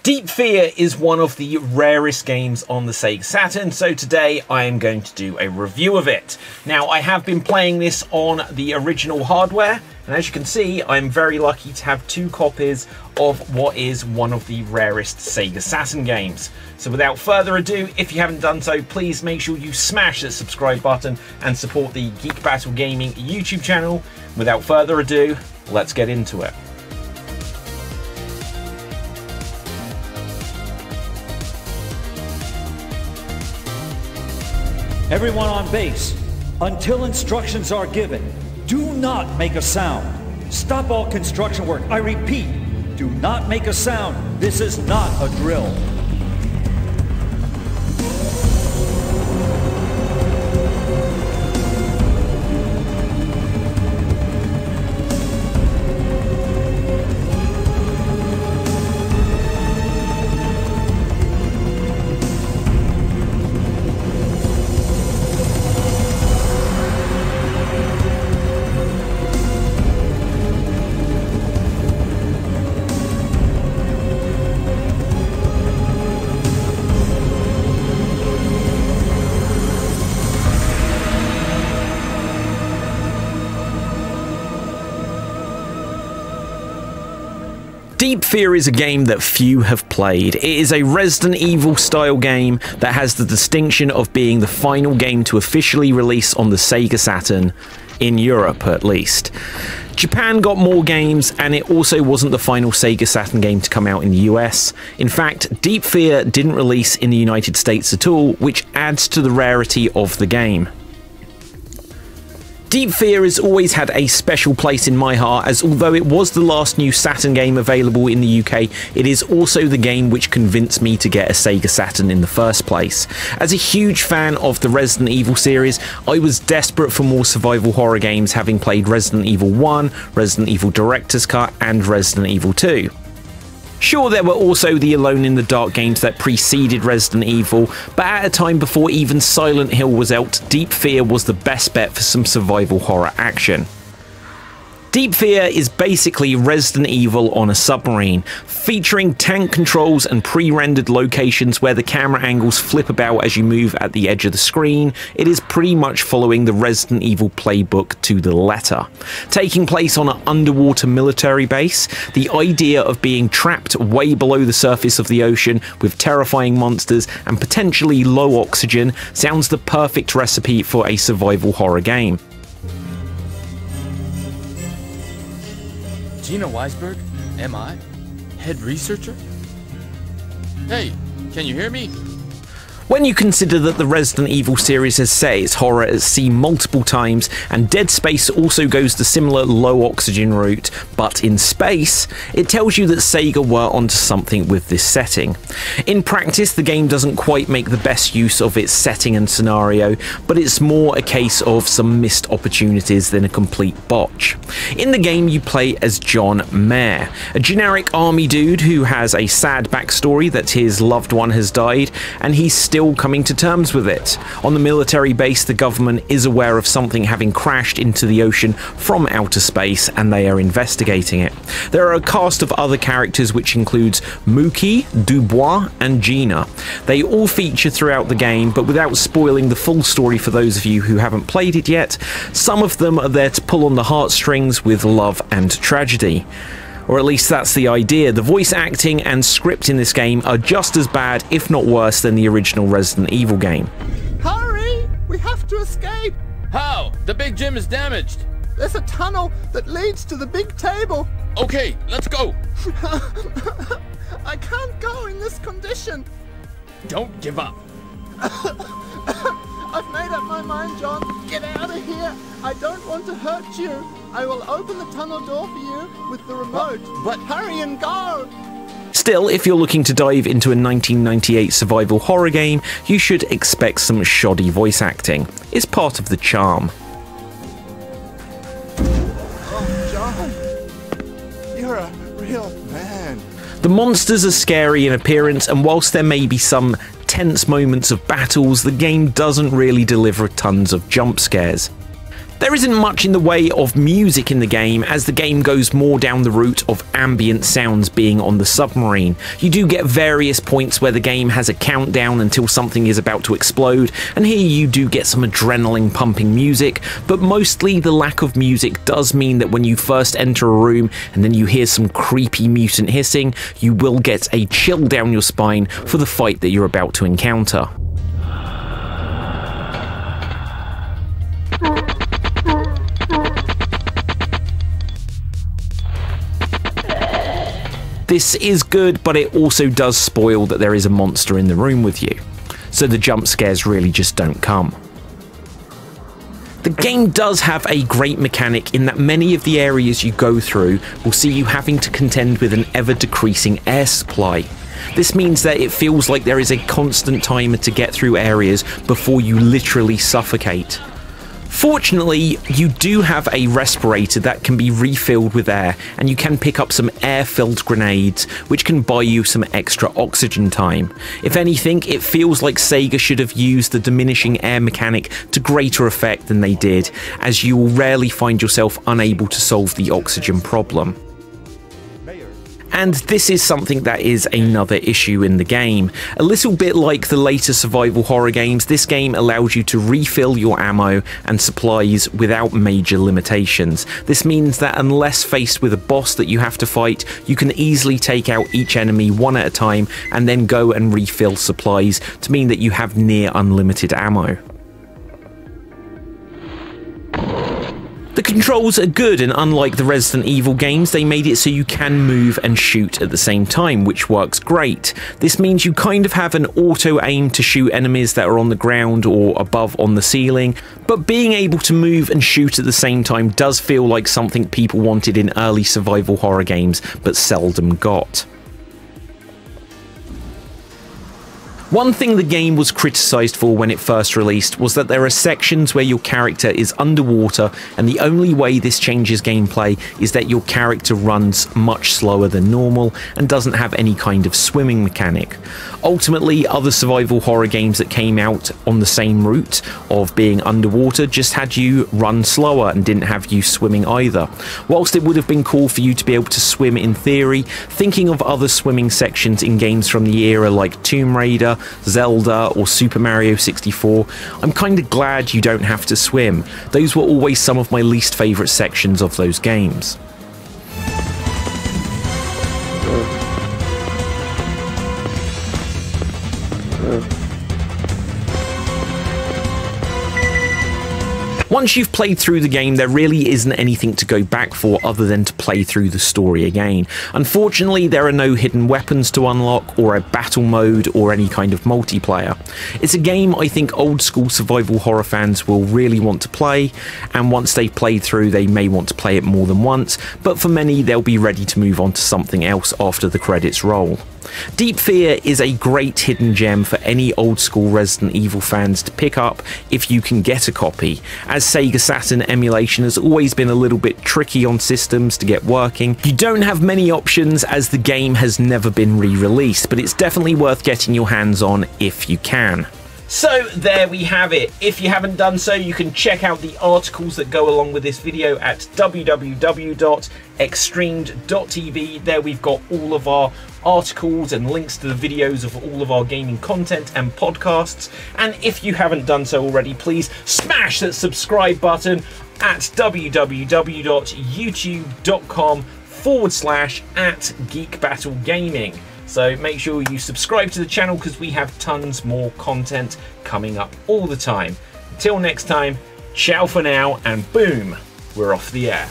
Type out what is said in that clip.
Deep Fear is one of the rarest games on the Sega Saturn, so today I am going to do a review of it. Now, I have been playing this on the original hardware, and as you can see, I'm very lucky to have two copies of what is one of the rarest Sega Saturn games. So without further ado, if you haven't done so, please make sure you smash that subscribe button and support the Geek Battle Gaming YouTube channel. Without further ado, let's get into it. Everyone on base, until instructions are given, do not make a sound. Stop all construction work. I repeat, do not make a sound. This is not a drill. Deep Fear is a game that few have played. It is a Resident Evil style game that has the distinction of being the final game to officially release on the Sega Saturn, in Europe at least. Japan got more games, and it also wasn't the final Sega Saturn game to come out in the US. In fact, Deep Fear didn't release in the United States at all, which adds to the rarity of the game. Deep Fear has always had a special place in my heart, as although it was the last new Saturn game available in the UK, it is also the game which convinced me to get a Sega Saturn in the first place. As a huge fan of the Resident Evil series, I was desperate for more survival horror games, having played Resident Evil 1, Resident Evil Director's Cut, and Resident Evil 2. Sure, there were also the Alone in the Dark games that preceded Resident Evil, but at a time before even Silent Hill was out, Deep Fear was the best bet for some survival horror action. Deep Fear is basically Resident Evil on a submarine, featuring tank controls and pre-rendered locations where the camera angles flip about as you move at the edge of the screen. It is pretty much following the Resident Evil playbook to the letter. Taking place on an underwater military base, the idea of being trapped way below the surface of the ocean with terrifying monsters and potentially low oxygen sounds the perfect recipe for a survival horror game. Gina Weisberg? Am I? Head researcher? Hey, can you hear me? When you consider that the Resident Evil series has set its horror at sea multiple times, and Dead Space also goes the similar low oxygen route, but in space, it tells you that Sega were onto something with this setting. In practice, the game doesn't quite make the best use of its setting and scenario, but it's more a case of some missed opportunities than a complete botch. In the game, you play as John Mayer, a generic army dude who has a sad backstory that his loved one has died, and he's still coming to terms with it. On the military base, the government is aware of something having crashed into the ocean from outer space, and they are investigating it. There are a cast of other characters which includes Mookie, Dubois, and Gina. They all feature throughout the game, but without spoiling the full story for those of you who haven't played it yet, some of them are there to pull on the heartstrings with love and tragedy. Or at least that's the idea. The voice acting and script in this game are just as bad, if not worse, than the original Resident Evil game. Hurry! We have to escape! How? The big gym is damaged. There's a tunnel that leads to the big table. Okay, let's go. I can't go in this condition. Don't give up. I've made up my mind, John. Get out of here. I don't want to hurt you. I will open the tunnel door for you with the remote. But hurry and go. Still, if you're looking to dive into a 1998 survival horror game, you should expect some shoddy voice acting. It's part of the charm. Oh, John. You're a real man. The monsters are scary in appearance, and whilst there may be some tense moments of battles, the game doesn't really deliver tons of jump scares. There isn't much in the way of music in the game, as the game goes more down the route of ambient sounds being on the submarine. You do get various points where the game has a countdown until something is about to explode, and here you do get some adrenaline pumping music, but mostly the lack of music does mean that when you first enter a room and then you hear some creepy mutant hissing, you will get a chill down your spine for the fight that you're about to encounter. This is good, but it also does spoil that there is a monster in the room with you, so the jump scares really just don't come. The game does have a great mechanic in that many of the areas you go through will see you having to contend with an ever-decreasing air supply. This means that it feels like there is a constant timer to get through areas before you literally suffocate. Fortunately, you do have a respirator that can be refilled with air, and you can pick up some air-filled grenades, which can buy you some extra oxygen time. If anything, it feels like Sega should have used the diminishing air mechanic to greater effect than they did, as you will rarely find yourself unable to solve the oxygen problem. And this is something that is another issue in the game. A little bit like the later survival horror games, this game allows you to refill your ammo and supplies without major limitations. This means that unless faced with a boss that you have to fight, you can easily take out each enemy one at a time and then go and refill supplies to mean that you have near unlimited ammo. The controls are good, and unlike the Resident Evil games, they made it so you can move and shoot at the same time, which works great. This means you kind of have an auto aim to shoot enemies that are on the ground or above on the ceiling, but being able to move and shoot at the same time does feel like something people wanted in early survival horror games but seldom got. One thing the game was criticised for when it first released was that there are sections where your character is underwater, and the only way this changes gameplay is that your character runs much slower than normal and doesn't have any kind of swimming mechanic. Ultimately, other survival horror games that came out on the same route of being underwater just had you run slower and didn't have you swimming either. Whilst it would have been cool for you to be able to swim in theory, thinking of other swimming sections in games from the era like Tomb Raider, Zelda or Super Mario 64, I'm kinda glad you don't have to swim. Those were always some of my least favourite sections of those games. Once you've played through the game, there really isn't anything to go back for other than to play through the story again. Unfortunately, there are no hidden weapons to unlock, or a battle mode, or any kind of multiplayer. It's a game I think old school survival horror fans will really want to play, and once they've played through they may want to play it more than once, but for many they'll be ready to move on to something else after the credits roll. Deep Fear is a great hidden gem for any old school Resident Evil fans to pick up if you can get a copy, as Sega Saturn emulation has always been a little bit tricky on systems to get working. You don't have many options as the game has never been re-released, but it's definitely worth getting your hands on if you can. So there we have it. If you haven't done so, you can check out the articles that go along with this video at www.extremed.tv. There we've got all of our articles and links to the videos of all of our gaming content and podcasts. And if you haven't done so already, please smash that subscribe button at www.youtube.com/@geekbattlegaming. So make sure you subscribe to the channel because we have tons more content coming up all the time. Until next time, ciao for now, and boom, we're off the air.